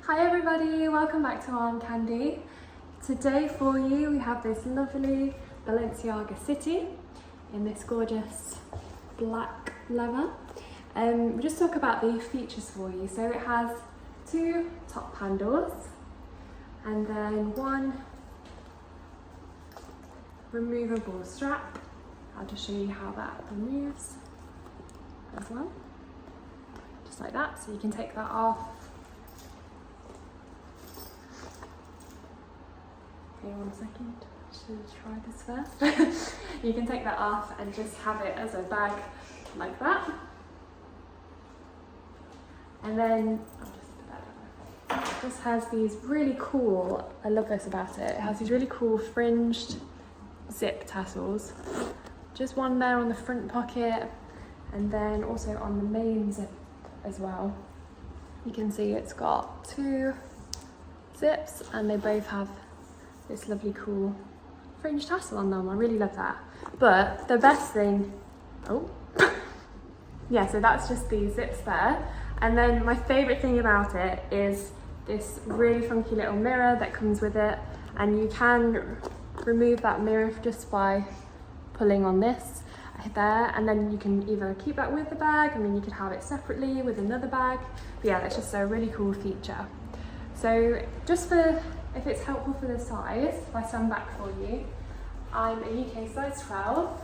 Hi everybody, welcome back to Armcandy. Today for you we have this lovely Balenciaga city in this gorgeous black leather. We'll just talk about the features for you. So it has two top handles and then one removable strap. I'll just show you how that removes as well. Just like that, so you can take that off. Okay, 1 second, should try this first. You can take that off and just have it as a bag like that. And then, I'll just put that down. It just has these really cool, I love this about it, it has these really cool fringed zip tassels. Just one there on the front pocket and then also on the main zip as well. You can see it's got two zips and they both have this lovely cool fringe tassel on them. I really love that. But the best thing, yeah, so that's just the zips there. And then my favourite thing about it is this really funky little mirror that comes with it, and you can remove that mirror just by pulling on this there, and then you can either keep that with the bag, I mean you could have it separately with another bag, but yeah, that's just a really cool feature. So just for, if it's helpful for the size, if I stand back for you, I'm a UK size 12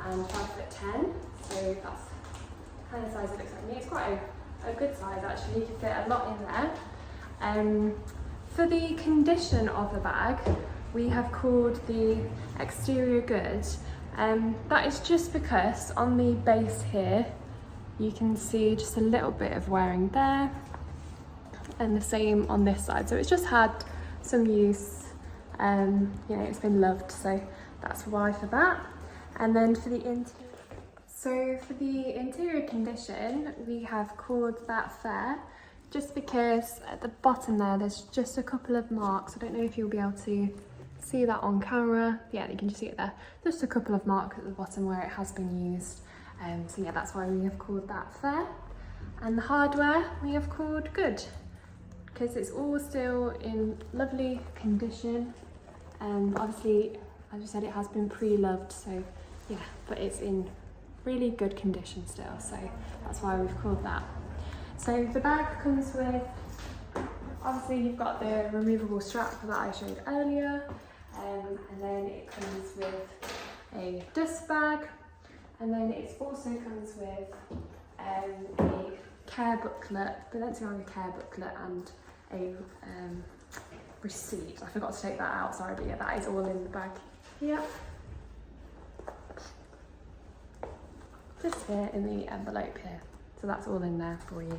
and 5'10", so that's the kind of size it looks like me. It's quite a good size actually, you can fit a lot in there. For the condition of the bag, we have called the exterior good. That is just because on the base here, you can see just a little bit of wearing there, and the same on this side. So it's just had some use, you know, it's been loved, so that's why for that. And then for the interior condition, we have called that fair, just because at the bottom there, there's just a couple of marks. I don't know if you'll be able to see that on camera. Yeah, you can just see it there. Just a couple of marks at the bottom where it has been used. So yeah, that's why we have called that fair. And the hardware we have called good, because it's all still in lovely condition. Obviously, as I said, it has been pre-loved, so yeah, but it's in really good condition still, so that's why we've called that. So the bag comes with, obviously you've got the removable strap that I showed earlier, and then it comes with a dust bag, and then it also comes with a care booklet, Balenciaga care booklet, and a receipt. I forgot to take that out, sorry, but yeah, that is all in the bag here. Just here in the envelope here. So that's all in there for you.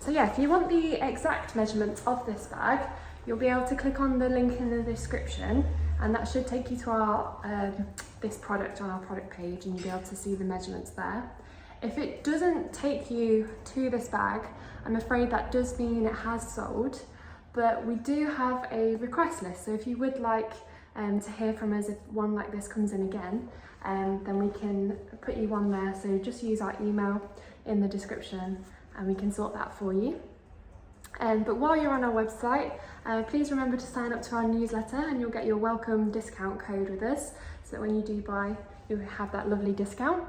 So yeah, if you want the exact measurements of this bag, you'll be able to click on the link in the description, and that should take you to our this product on our product page, and you'll be able to see the measurements there. If it doesn't take you to this bag, I'm afraid that does mean it has sold, but we do have a request list. So if you would like to hear from us if one like this comes in again, then we can put you on there. So just use our email in the description and we can sort that for you. But while you're on our website, please remember to sign up to our newsletter, and you'll get your welcome discount code with us, so that when you do buy, you'll have that lovely discount.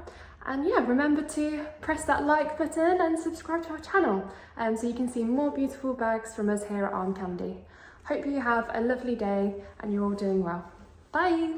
And yeah, remember to press that like button and subscribe to our channel, so you can see more beautiful bags from us here at Armcandy. Hope you have a lovely day and you're all doing well. Bye!